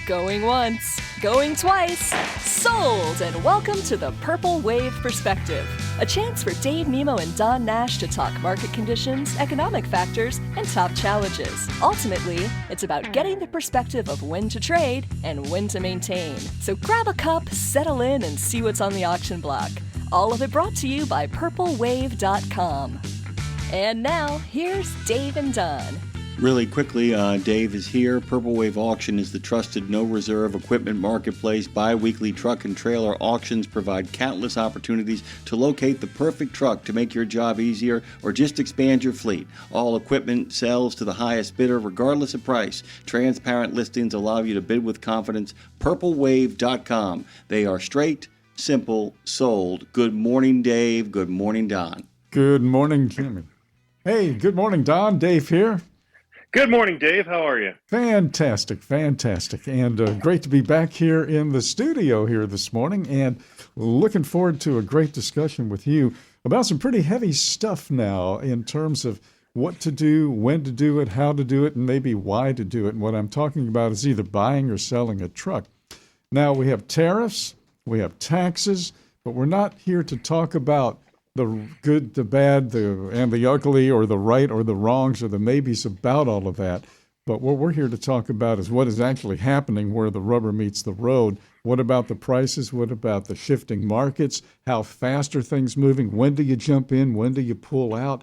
Going once, going twice, sold! And welcome to the Purple Wave Perspective, a chance for Dave, Nemo, and Don Nash to talk market conditions, economic factors, and top challenges. Ultimately, it's about getting the perspective of when to trade and when to maintain. So grab a cup, settle in, and see what's on the auction block. All of it brought to you by purplewave.com. And now, here's Dave and Don. Really quickly, Dave is here. Purple Wave Auction is the trusted no-reserve equipment marketplace. Bi-weekly truck and trailer auctions provide countless opportunities to locate the perfect truck to make your job easier or just expand your fleet. All equipment sells to the highest bidder regardless of price. Transparent listings allow you to bid with confidence. purplewave.com. They are straight, simple, sold. Good morning, Dave. Good morning, Don. Good morning, Jimmy. Hey, good morning, Don. Dave here. Good morning, Dave. How are you? Fantastic. And great to be back here in the studio here this morning, and looking forward to a great discussion with you about some pretty heavy stuff now in terms of what to do, when to do it, how to do it, and maybe why to do it. And what I'm talking about is either buying or selling a truck. Now, we have tariffs, we have taxes, but we're not here to talk about the good, the bad, and the ugly, or the right or the wrongs or the maybes about all of that. But what we're here to talk about is what is actually happening where the rubber meets the road. What about the prices? What about the shifting markets? How fast are things moving? When do you jump in? When do you pull out?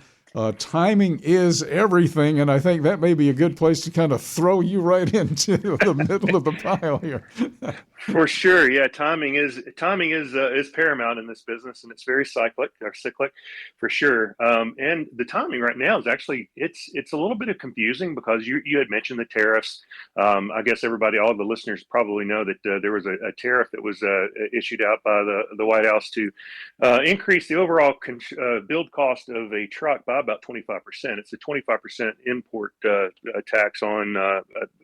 Timing is everything, and I think that may be a good place to kind of throw you right into the middle of the pile here. For sure, yeah. Timing is paramount in this business, and it's very cyclic for sure. And the timing right now is actually it's a little bit of confusing because you had mentioned the tariffs. I guess all the listeners probably know that there was a tariff that was issued out by the White House to increase the overall build cost of a truck by about 25%. It's a 25% import tax on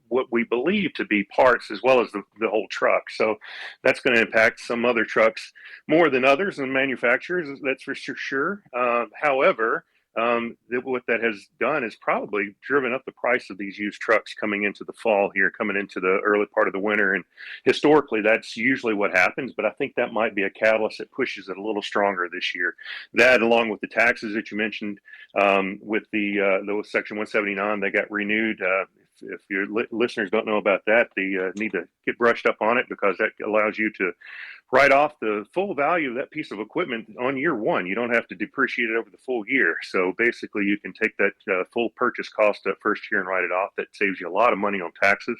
what we believe to be parts as well as the whole truck. So that's going to impact some other trucks more than others and manufacturers, that's for sure. However, what that has done is probably driven up the price of these used trucks coming into the fall here, coming into the early part of the winter. And historically, that's usually what happens, but I think that might be a catalyst that pushes it a little stronger this year. That, along with the taxes that you mentioned, with the Section 179, they got renewed. If your listeners don't know about that, they need to get brushed up on it because that allows you to write off the full value of that piece of equipment on year one. You don't have to depreciate it over the full year. So basically, you can take that full purchase cost that first year and write it off. That saves you a lot of money on taxes.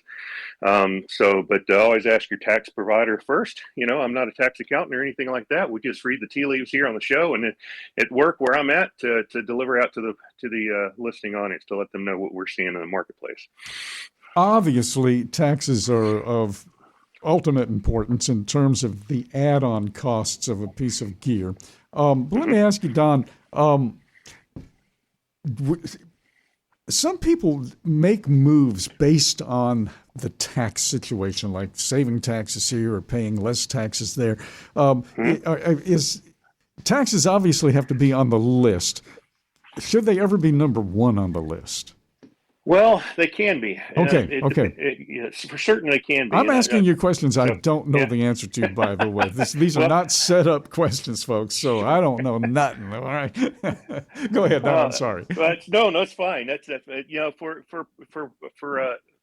But always ask your tax provider first. I'm not a tax accountant or anything like that. We just read the tea leaves here on the show, and at work where I'm at to deliver out to the listening audience to let them know what we're seeing in the marketplace. Obviously, taxes are of ultimate importance in terms of the add-on costs of a piece of gear. But let me ask you, Don, some people make moves based on the tax situation, like saving taxes here or paying less taxes there. Taxes obviously have to be on the list. Should they ever be number one on the list? Well, they can be. Okay. For certain, they can be. I'm asking you questions I don't know the answer to, by the way. These are not set up questions, folks, so I don't know nothing. All right. Go ahead, Don. I'm sorry. No, it's fine. That's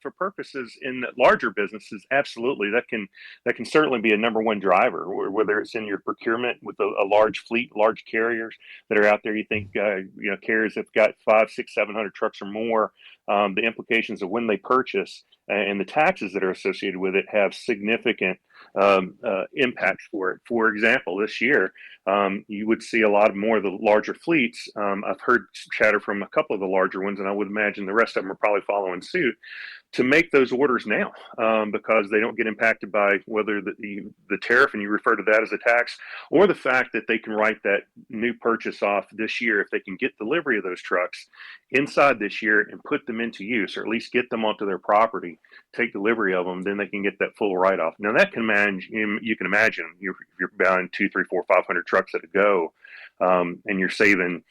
for purposes in larger businesses, absolutely. That can certainly be a number one driver, whether it's in your procurement with a large fleet, large carriers that are out there. You think, carriers have got 500, 600, 700 trucks or more. The implications of when they purchase and the taxes that are associated with it have significant impacts for it. For example, this year, you would see a lot more of the larger fleets. I've heard chatter from a couple of the larger ones, and I would imagine the rest of them are probably following suit, to make those orders now because they don't get impacted by whether the tariff, and you refer to that as a tax, or the fact that they can write that new purchase off this year if they can get delivery of those trucks inside this year and put them into use, or at least get them onto their property, take delivery of them, then they can get that full write-off. Now that can manage, you can imagine you're buying 200, 300, 400, 500 trucks at a go, and you're saving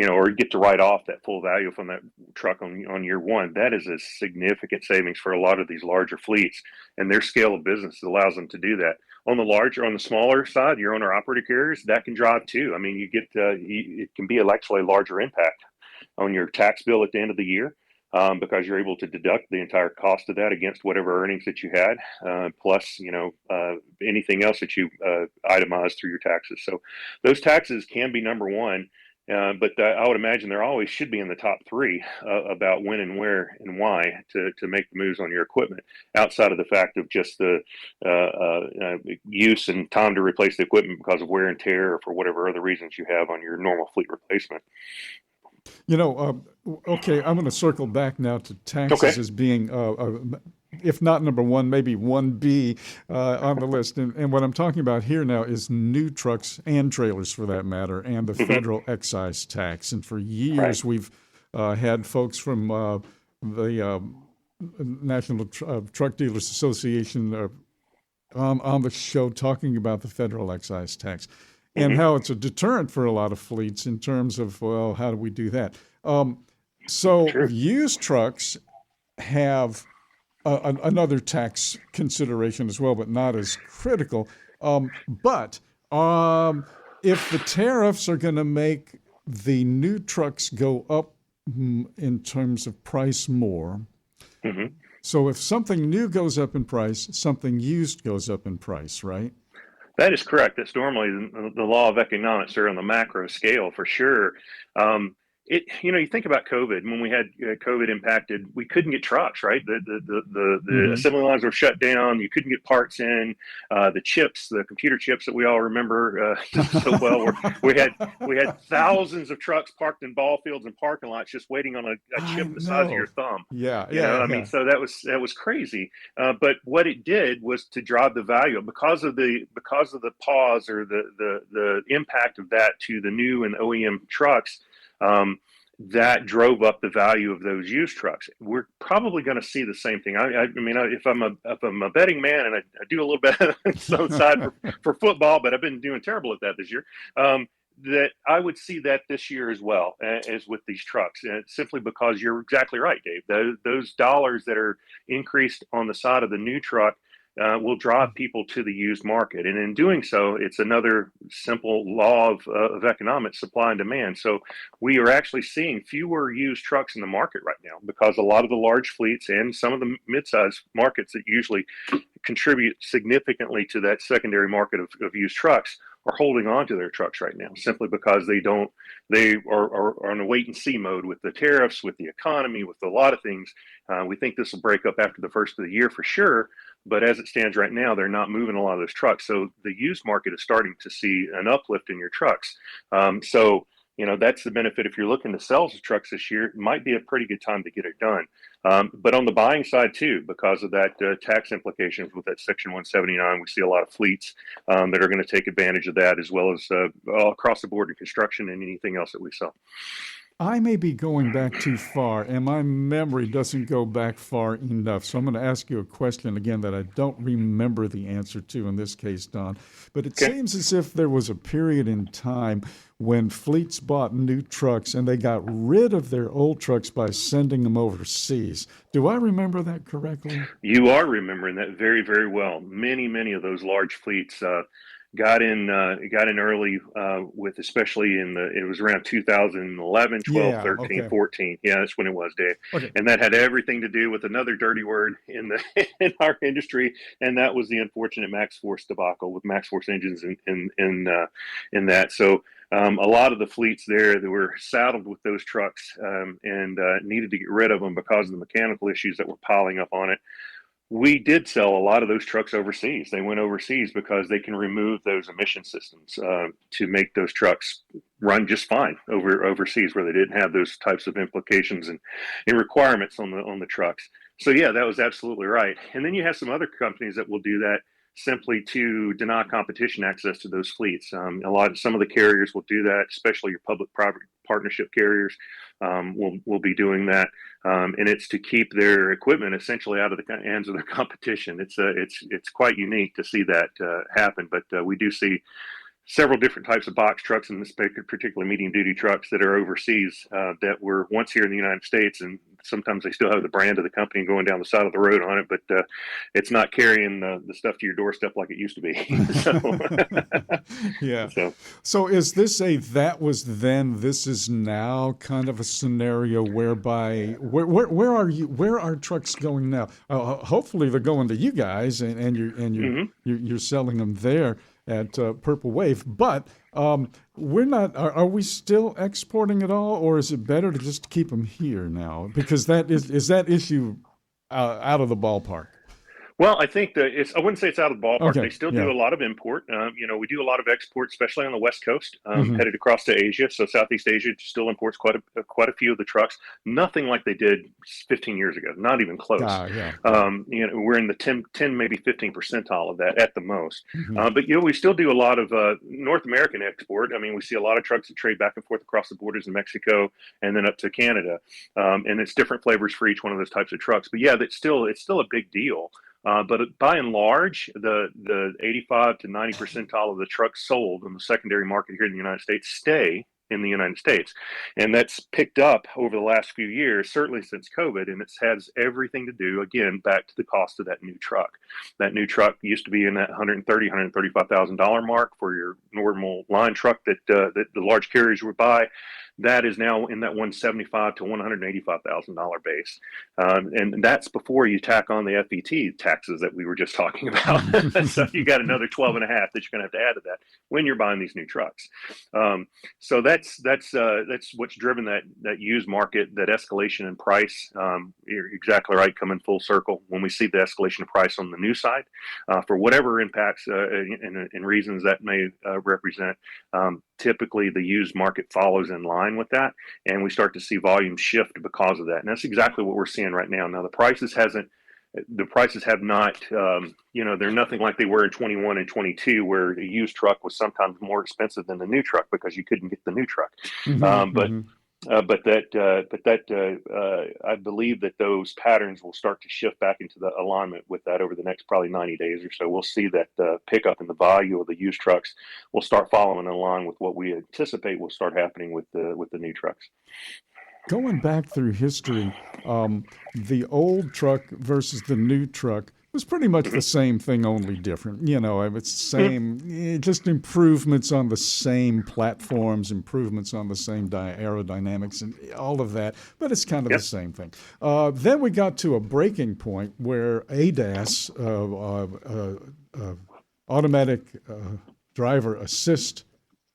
or get to write off that full value from that truck on year one. That is a significant savings for a lot of these larger fleets, and their scale of business allows them to do that. On the smaller side, your owner operator carriers, that can drive too. I mean, it can be actually a larger impact on your tax bill at the end of the year. Because you're able to deduct the entire cost of that against whatever earnings that you had, plus anything else that you itemized through your taxes. So those taxes can be number one, but I would imagine there always should be in the top three about when and where and why to make the moves on your equipment, outside of the fact of just the use and time to replace the equipment because of wear and tear or for whatever other reasons you have on your normal fleet replacement. Okay, I'm going to circle back now to taxes Okay. as being, if not number one, maybe 1B on the list. And what I'm talking about here now is new trucks and trailers, for that matter, and the federal excise tax. And for years, we've had folks from the National Truck Dealers Association on the show talking about the federal excise tax. And how it's a deterrent for a lot of fleets in terms of, well, how do we do that? So used trucks have another tax consideration as well, but not as critical. But if the tariffs are going to make the new trucks go up in terms of price more, so if something new goes up in price, something used goes up in price, right? That is correct. That's normally the law of economics there on the macro scale for sure. You think about COVID. When we had COVID impacted, we couldn't get trucks, right? The assembly lines were shut down. You couldn't get parts in. The chips, the computer chips that we all remember so well. We had thousands of trucks parked in ball fields and parking lots, just waiting on a chip the size of your thumb. I mean, so that was crazy. But what it did was to drive the value because of the pause or the impact of that to the new and OEM trucks. That drove up the value of those used trucks. We're probably going to see the same thing. I mean, if I'm a betting man, and I do a little bit on some side for football, but I've been doing terrible at that this year. That I would see that this year as well as with these trucks, and simply because you're exactly right, Dave. Those dollars that are increased on the side of the new truck will drive people to the used market. And in doing so, it's another simple law of economics, supply and demand. So we are actually seeing fewer used trucks in the market right now because a lot of the large fleets and some of the mid-sized markets that usually contribute significantly to that secondary market of used trucks are holding on to their trucks right now, simply because they are on a wait and see mode with the tariffs, with the economy, with a lot of things. We think this will break up after the first of the year for sure. But as it stands right now, they're not moving a lot of those trucks. So the used market is starting to see an uplift in your trucks. That's the benefit. If you're looking to sell some trucks this year, it might be a pretty good time to get it done. But on the buying side too, because of that tax implications with that Section 179, we see a lot of fleets that are going to take advantage of that, as well as all across the board in construction and anything else that we sell. I may be going back too far, and my memory doesn't go back far enough. So I'm going to ask you a question again that I don't remember the answer to in this case, Don. But it seems as if there was a period in time when fleets bought new trucks and they got rid of their old trucks by sending them overseas. Do I remember that correctly? You are remembering that very, very well. Many of those large fleets got in early with, especially it was around 2011, 12, 13, 14. Yeah, that's when it was, Dave. Okay. And that had everything to do with another dirty word in our industry, and that was the unfortunate MaxxForce debacle with MaxxForce engines in that. So a lot of the fleets there that were saddled with those trucks and needed to get rid of them because of the mechanical issues that were piling up on it. We did sell a lot of those trucks overseas. They went overseas because they can remove those emission systems to make those trucks run just fine overseas, where they didn't have those types of implications and requirements on the trucks. So yeah, that was absolutely right. And then you have some other companies that will do that simply to deny competition access to those fleets. Some of the carriers will do that, especially your public-private partnership carriers will be doing that, and it's to keep their equipment essentially out of the hands of their competition. It's quite unique to see that happen, but we do see several different types of box trucks, and this particularly medium duty trucks that are overseas that were once here in the United States, and sometimes they still have the brand of the company going down the side of the road on it, but it's not carrying the stuff to your doorstep like it used to be. Yeah. So So is this that was then, this is now kind of a scenario whereby where are trucks going now? Hopefully they're going to you guys, and you're selling them there at Purple Wave. But we're not. Are we still exporting at all, or is it better to just keep them here now? Because is that issue out of the ballpark? Well, I think that I wouldn't say it's out of the ballpark. Okay, They still yeah. do a lot of import. We do a lot of export, especially on the West Coast, headed across to Asia. So Southeast Asia still imports quite a few of the trucks. Nothing like they did 15 years ago. Not even close. Yeah. We're in the 10 maybe 15 percentile of that at the most. Mhm. But we still do a lot of North American export. I mean, we see a lot of trucks that trade back and forth across the borders in Mexico and then up to Canada. And it's different flavors for each one of those types of trucks. But yeah, it's still a big deal. But by and large, the 85 to 90 percentile of the trucks sold in the secondary market here in the United States stay in the United States. And that's picked up over the last few years, certainly since COVID. And it has everything to do, again, back to the cost of that new truck. That new truck used to be in that $130,000, $135,000 mark for your normal line truck that the large carriers would buy. That is now in that $175,000 to $185,000 base. And that's before you tack on the FET taxes that we were just talking about. So you got another 12 and a half that you're going to have to add to that when you're buying these new trucks. So that's what's driven that used market, that escalation in price. You're exactly right, coming full circle. When we see the escalation of price on the new side, for whatever impacts and reasons that may represent, typically the used market follows in line with that, and we start to see volume shift because of that. And that's exactly what we're seeing right now. Now the prices have not, they're nothing like they were in 21 and 22, where a used truck was sometimes more expensive than the new truck because you couldn't get the new truck. I believe that those patterns will start to shift back into the alignment with that over the next probably 90 days or so. We'll see that the pickup in the value of the used trucks will start following in line with what we anticipate will start happening with the new trucks. Going back through history, the old truck versus the new truck was pretty much the same thing, only different. It's the same, just improvements on the same platforms, improvements on the same aerodynamics and all of that, but it's kind of the same thing. Then we got to a breaking point where ADAS, automatic driver assist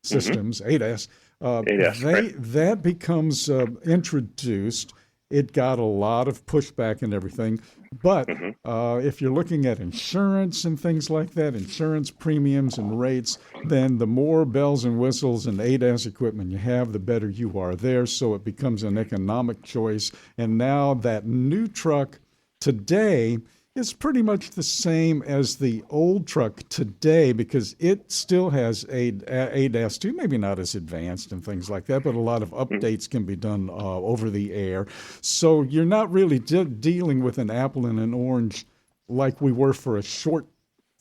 systems, ADAS, that becomes introduced. It got a lot of pushback and everything. But if you're looking at insurance and things like that, insurance premiums and rates, then the more bells and whistles and ADAS equipment you have, the better you are there. So it becomes an economic choice. And now that new truck today is pretty much the same as the old truck today, because it still has ADAS too, maybe not as advanced and things like that, but a lot of updates can be done over the air. So you're not really dealing with an apple and an orange like we were for a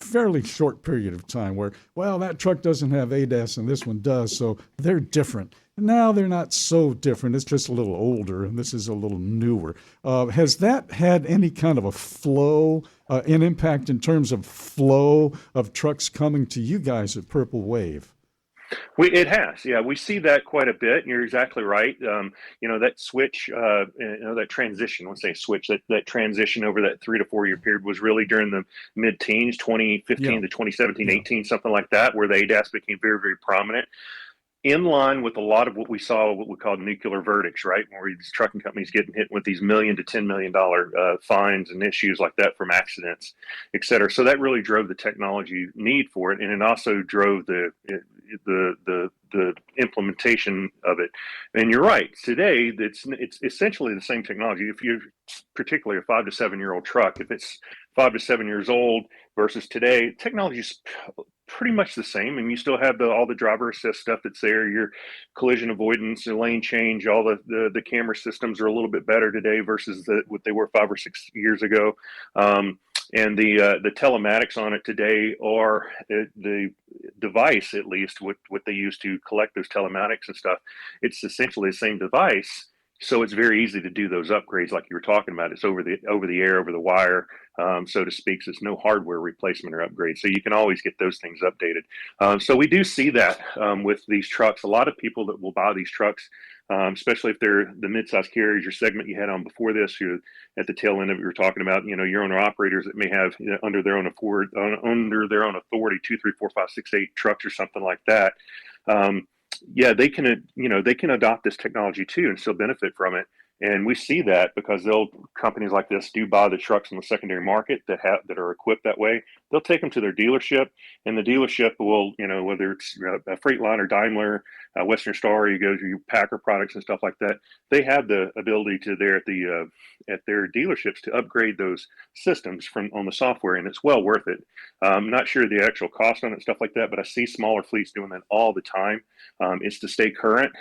fairly short period of time where, well, that truck doesn't have ADAS and this one does, so they're different. Now they're not so different. It's just a little older, and this is a little newer. Has that had any kind of a flow, an impact in terms of flow of trucks coming to you guys at Purple Wave? It has, yeah. We see that quite a bit, and you're exactly right. That switch, that transition, let's say switch, that transition over that 3 to 4 year period was really during the mid-teens, 2015 to 2017, 18, something like that, where the ADAS became very, very prominent. In line with a lot of what we saw, what we call nuclear verdicts, right? Where these trucking companies getting hit with these $1 million to $10 million fines and issues like that from accidents, et cetera. So that really drove the technology need for it, and it also drove the implementation of it. And you're right. Today, it's essentially the same technology. If you're particularly a 5 to 7 year old truck, if it's 5 to 7 years old versus today, technology is pretty much the same, and you still have all the driver assist stuff that's there, your collision avoidance, your lane change, all the camera systems are a little bit better today versus what they were 5 or 6 years ago. And the telematics on it today are device, at least what they use to collect those telematics and stuff, it's essentially the same device. So it's very easy to do those upgrades like you were talking about. It's over the air, over the wire, so to speak. So it's no hardware replacement or upgrade. So you can always get those things updated. So we do see that with these trucks. A lot of people that will buy these trucks, especially if they're the midsize carriers, your segment you had on before this, you're at the tail end of it, you were talking about, your owner operators that may have under their own authority 2, 3, 4, 5, 6, 8 trucks or something like that. They can adopt this technology too and still benefit from it. And we see that because companies like this do buy the trucks in the secondary market that are equipped that way. They'll take them to their dealership, and the dealership will, whether it's a Freightliner, Daimler, Western Star, you go to your Packer products and stuff like that. They have the ability to at their dealerships to upgrade those systems on the software, and it's well worth it. I'm not sure the actual cost on it, stuff like that, but I see smaller fleets doing that all the time. It's to stay current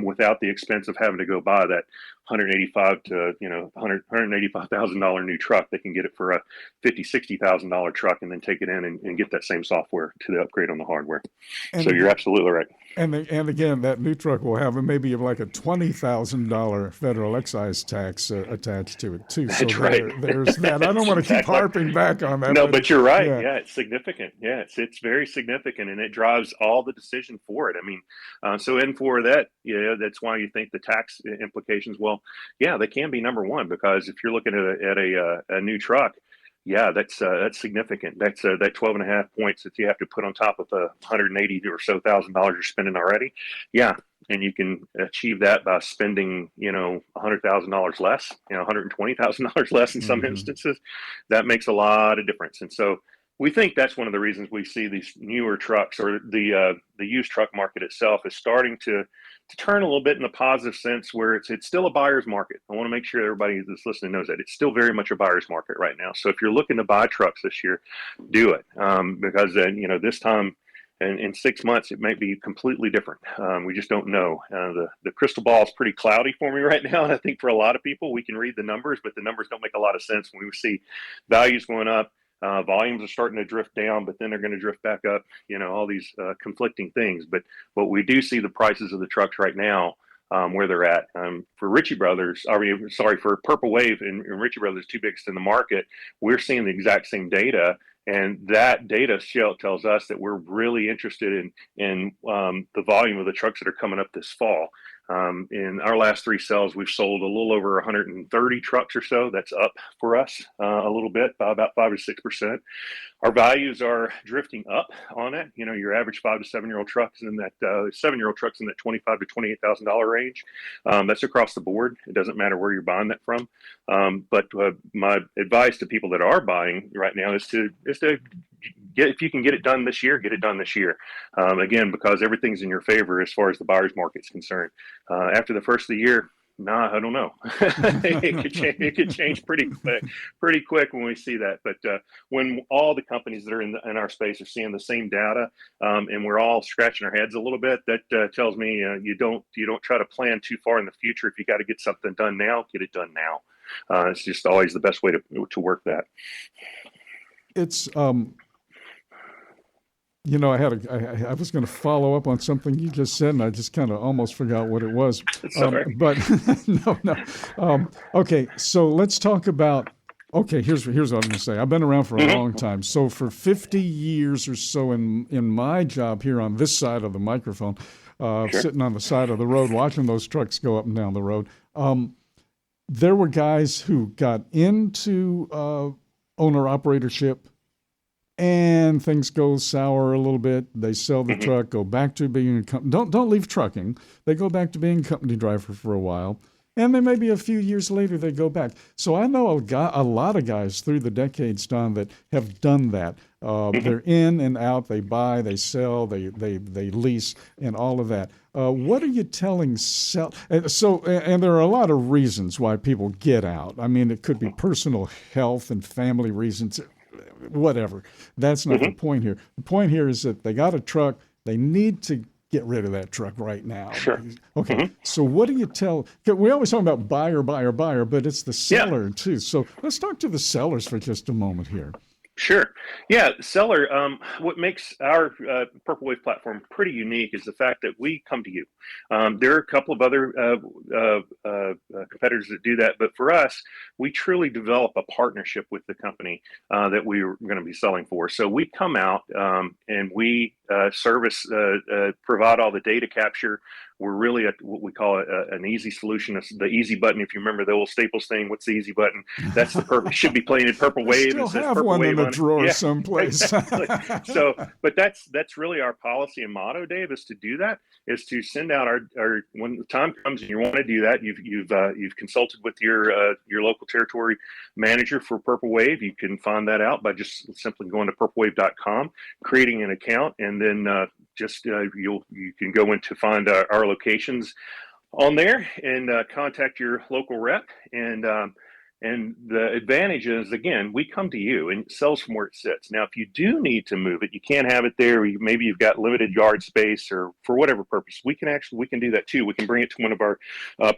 without the expense of having to go buy that $185,000 to $185,000 new truck. They can get it for a $50,000-$60,000 truck and then take it in and get that same software to the upgrade on the hardware. So you're absolutely right. And again, that new truck will have maybe like a $20,000 federal excise tax attached to it too. That's so right. There's that. I don't want to keep harping back on that. No, but you're right. Yeah, it's significant. Yeah, it's very significant, and it drives all the decision for it. I mean, so and for that, that's why you think the tax implications. Well, yeah, they can be number one, because if you're looking at a new truck, yeah, that's significant. That's that 12.5 points that you have to put on top of the $180,000 or so you're spending already. Yeah, and you can achieve that by spending $100,000 less, $120,000 less in some instances. That makes a lot of difference, and so we think that's one of the reasons we see these newer trucks, or the used truck market itself is starting to turn a little bit in a positive sense, where it's still a buyer's market. I want to make sure everybody that's listening knows that it's still very much a buyer's market right now. So if you're looking to buy trucks this year, do it, because then this time in 6 months it might be completely different. We just don't know. The crystal ball is pretty cloudy for me right now, and I think for a lot of people, we can read the numbers, but the numbers don't make a lot of sense when we see values going up. Volumes are starting to drift down, but then they're going to drift back up, all these conflicting things. But we do see the prices of the trucks right now where they're at. For for Purple Wave and Ritchie Brothers, two biggest in the market, we're seeing the exact same data. And that data tells us that we're really interested in the volume of the trucks that are coming up this fall. In our last 3 sales, we've sold a little over 130 trucks or so. That's up for us a little bit, by about 5 to 6%. Our values are drifting up on it. Your average 5 to 7 year old trucks in that 7-year-old trucks in that $25,000 to $28,000 range. That's across the board. It doesn't matter where you're buying that from. But my advice to people that are buying right now is to get, if you can get it done this year, get it done this year. Again, because everything's in your favor as far as the buyer's market's concerned. After the first of the year, I don't know. It could change pretty quick when we see that. But when all the companies that are in our space are seeing the same data, and we're all scratching our heads a little bit, that tells me you don't try to plan too far in the future. If you got to get something done now, get it done now. It's just always the best way to work that. It's I was going to follow up on something you just said, and I just kind of almost forgot what it was. Sorry. But no. Okay, so let's talk about. Okay, here's what I'm going to say. I've been around for a long time. So for 50 years or so in my job here on this side of the microphone, sitting on the side of the road, watching those trucks go up and down the road, there were guys who got into owner-operatorship, and things go sour a little bit. They sell the truck, go back to being a company. Don't leave trucking. They go back to being a company driver for a while, and then maybe a few years later they go back. So I know a lot of guys through the decades, Don, that have done that. They're in and out. They buy, they sell, they lease, and all of that. What are you telling and there are a lot of reasons why people get out. I mean, it could be personal health and family reasons. Whatever. That's not the point here. The point here is that they got a truck. They need to get rid of that truck right now. Sure. Okay. So what do you tell? We always talk about buyer, but it's the seller too. So let's talk to the sellers for just a moment here. Sure. Yeah, seller. What makes our Purple Wave platform pretty unique is the fact that we come to you. There are a couple of other competitors that do that, but for us, we truly develop a partnership with the company that we're going to be selling for. So we come out and we provide all the data capture. We're really at what we call an easy solution. It's the easy button. If you remember the old Staples thing, what's the easy button? That's the should be painted purple I wave. still It says have Purple one in Wave a on it. drawer Yeah, someplace. exactly. So, but that's really our policy and motto, Dave, is to do that. Is to send out our when the time comes and you want to do that, you've consulted with your local territory manager for Purple Wave. You can find that out by just simply going to purplewave.com, creating an account, and then you can go in to find our locations on there and contact your local rep. And the advantage is, again, we come to you and it sells from where it sits. Now, if you do need to move it, you can't have it there. Maybe you've got limited yard space or for whatever purpose. We can do that too. We can bring it to one of our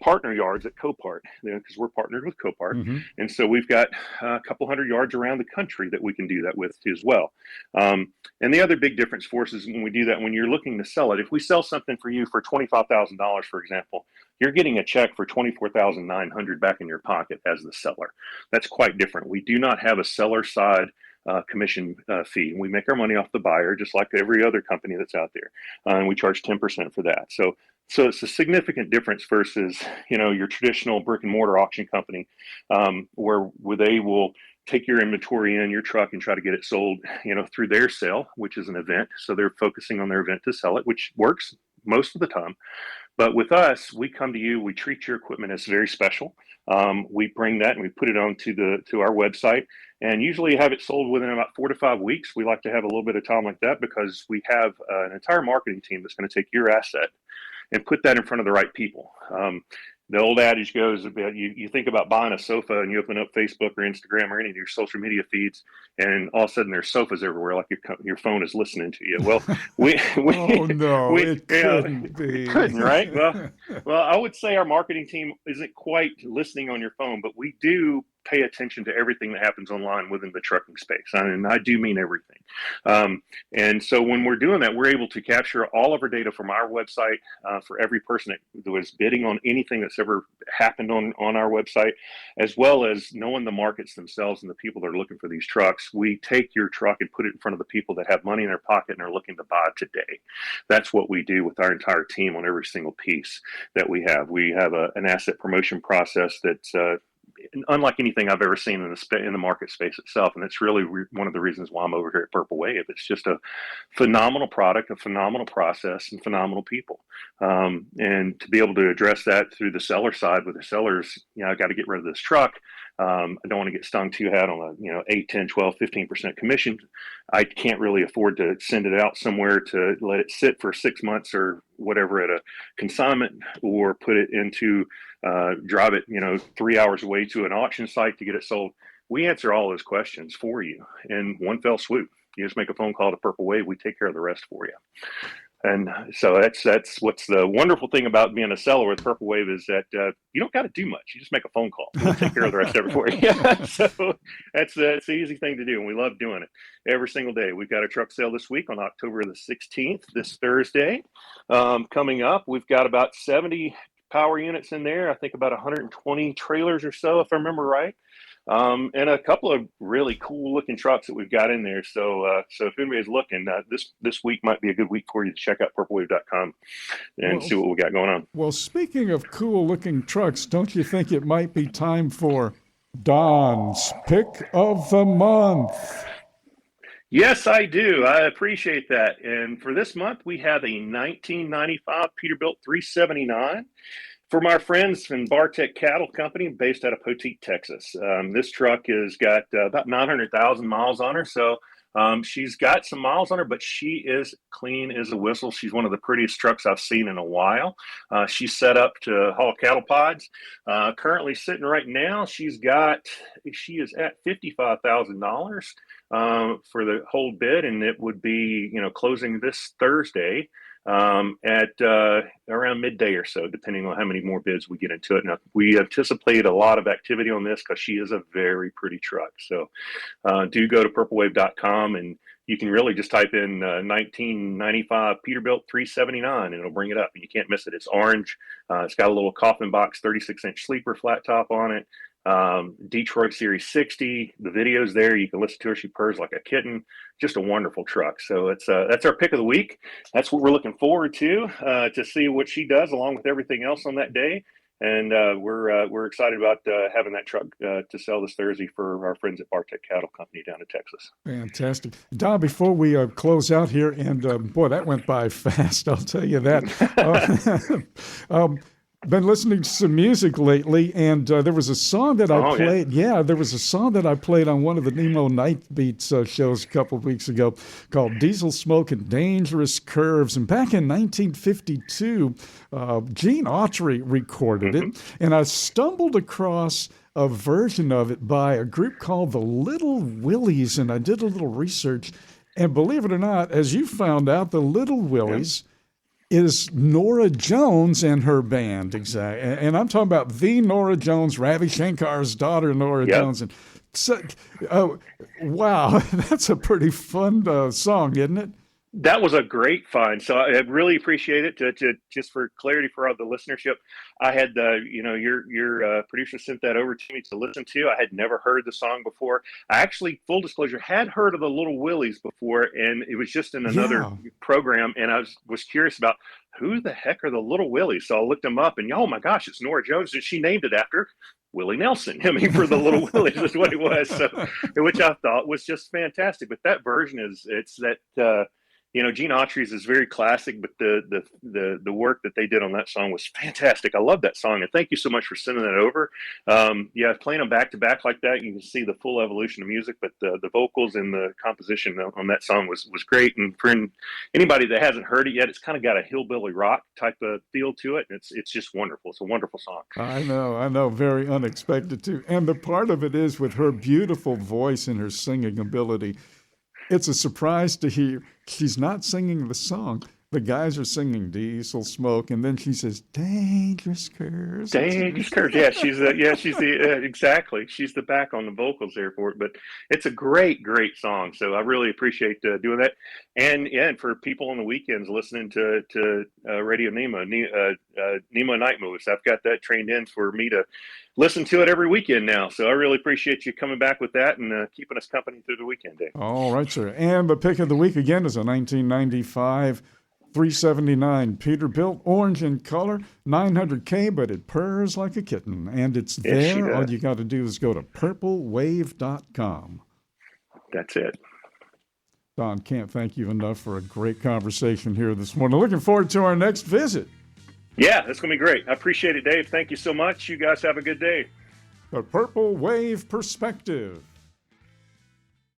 partner yards at Copart, because we're partnered with Copart. Mm-hmm. And so we've got a couple hundred yards around the country that we can do that with as well. And the other big difference for us is when we do that, when you're looking to sell it, if we sell something for you for $25,000, for example, you're getting a check for $24,900 back in your pocket as the seller. That's quite different. We do not have a seller side commission fee. We make our money off the buyer, just like every other company that's out there, and we charge 10% for that. So it's a significant difference versus your traditional brick and mortar auction company, where they will take your inventory in your truck and try to get it sold, through their sale, which is an event. So they're focusing on their event to sell it, which works most of the time. But with us, we come to you, we treat your equipment as very special. We bring that and we put it onto to our website, and usually have it sold within about 4 to 5 weeks. We like to have a little bit of time like that because we have an entire marketing team that's going to take your asset and put that in front of the right people. The old adage goes about you think about buying a sofa and you open up Facebook or Instagram or any of your social media feeds, and all of a sudden there's sofas everywhere, like your phone is listening to you. Well, oh no, it couldn't be. It couldn't, right? Well, I would say our marketing team isn't quite listening on your phone, but we do pay attention to everything that happens online within the trucking space. And I do mean everything. And so when we're doing that, we're able to capture all of our data from our website for every person that was bidding on anything that's ever happened on our website, as well as knowing the markets themselves and the people that are looking for these trucks. We take your truck and put it in front of the people that have money in their pocket and are looking to buy today. That's what we do with our entire team on every single piece that we have. We have an asset promotion process that's unlike anything I've ever seen in the market space itself. And it's really one of the reasons why I'm over here at Purple Wave. It's just a phenomenal product, a phenomenal process, and phenomenal people. And to be able to address that through the seller side with the sellers, I got to get rid of this truck. I don't want to get stung too hard on a 8, 10, 12, 15% commission. I can't really afford to send it out somewhere to let it sit for 6 months or whatever at a consignment, or put it into drive it 3 hours away to an auction site to get it sold. We answer all those questions for you in one fell swoop. You just make a phone call to Purple Wave. We take care of the rest for you. And so that's what's the wonderful thing about being a seller with Purple Wave, is that you don't got to do much. You just make a phone call. We'll take care of the rest of it for you. So that's the easy thing to do, and we love doing it every single day. We've got a truck sale this week on October the 16th, this Thursday, coming up. We've got about 70 power units in there. I think about 120 trailers or so, if I remember right. And a couple of really cool looking trucks that we've got in there. So if anybody's looking, this week might be a good week for you to check out purplewave.com and see what we got going on. Well, speaking of cool looking trucks, don't you think it might be time for Don's Pick of the Month? Yes, I do. I appreciate that. And for this month, we have a 1995 Peterbilt 379 from our friends from Bartek Cattle Company, based out of Poteet, Texas. This truck has got about 900,000 miles on her. So she's got some miles on her, but she is clean as a whistle. She's one of the prettiest trucks I've seen in a while. She's set up to haul cattle pods. Currently sitting right now, she is at $55,000 for the whole bid, and it would be, closing this Thursday. at around midday or so, depending on how many more bids we get into it. Now, we anticipate a lot of activity on this because she is a very pretty truck. So do go to purplewave.com, and you can really just type in 1995 Peterbilt 379 and it'll bring it up, and you can't miss it. It's orange. It's got a little coffin box 36-inch sleeper flat top on it. Detroit Series 60. The video's there. You can listen to her. She purrs like a kitten. Just a wonderful truck. So that's our pick of the week. That's what we're looking forward to see what she does along with everything else on that day. And we're excited about having that truck to sell this Thursday for our friends at Bartek Cattle Company down in Texas. Fantastic. Don, before we close out here, and boy, that went by fast, I'll tell you that. Been listening to some music lately, and there was a song that I played. Yeah, there was a song that I played on one of the Nemo Nightbeat shows a couple of weeks ago called Diesel Smoke and Dangerous Curves. And back in 1952, Gene Autry recorded it, and I stumbled across a version of it by a group called the Little Willies, and I did a little research. And believe it or not, as you found out, the Little Willies is Nora Jones and her band, exactly. And I'm talking about the Nora Jones, Ravi Shankar's daughter, Nora Jones. And so, wow, that's a pretty fun song, isn't it? That was a great find. So I really appreciate it. Just for clarity for the listenership, I had your producer sent that over to me to listen to. I had never heard the song before. I actually, full disclosure, had heard of the Little Willies before, and it was just in another program. And I was curious about who the heck are the Little Willies. So I looked them up, and oh my gosh, it's Nora Jones, and she named it after Willie Nelson. I mean, for the Little Willies is what it was. So, which I thought was just fantastic. But that version it's that. Gene Autry's is very classic, but the work that they did on that song was fantastic. I love that song, and thank you so much for sending that over. Playing them back to back like that, you can see the full evolution of music. But the vocals and the composition on that song was great. And for anybody that hasn't heard it yet, it's kind of got a hillbilly rock type of feel to it. And it's just wonderful. It's a wonderful song. I know, very unexpected too. And the part of it is with her beautiful voice and her singing ability. It's a surprise to hear she's not singing the song. The guys are singing Diesel Smoke, and then she says, Dangerous Curves. Dangerous Curves. Yeah, exactly. She's the back on the vocals there for it. But it's a great, great song. So I really appreciate doing that. And for people on the weekends listening to Radio Nemo, Nemo Night Moves, I've got that trained in for me to listen to it every weekend now. So I really appreciate you coming back with that and keeping us company through the weekend, Dave. All right, sir. And the pick of the week again is a 1995 379 Peterbilt, orange in color, 900K, but it purrs like a kitten. And it's there. All you got to do is go to purplewave.com. That's it. Don, can't thank you enough for a great conversation here this morning. Looking forward to our next visit. Yeah, that's going to be great. I appreciate it, Dave. Thank you so much. You guys have a good day. The Purple Wave Perspective.